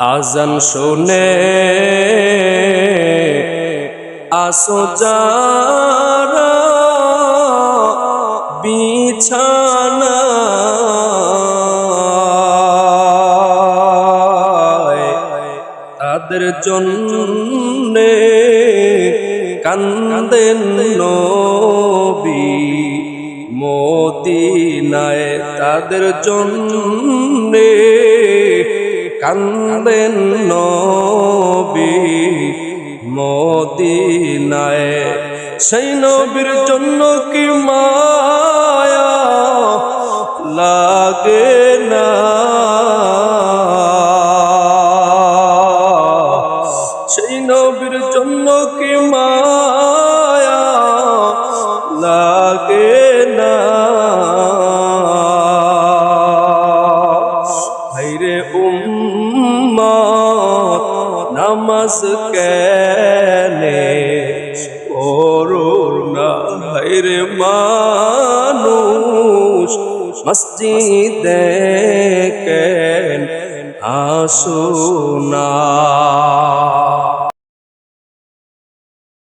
আজান শুনে আসো যারা বিছানায়, তাদের জন্যে কান্দেন নবী মদিনায়, তাদের জন্যে কান্দেন নবী মদিনায়। সেই নবীর জন্য কি মায়া লাগে না, সেই নবীর জন্য কি মায়া লাগে না। ভাইরে উম্মত নামাজ কেনে পড়ো না, ভাইরে মানুষ মসজিদে কেন আসো না।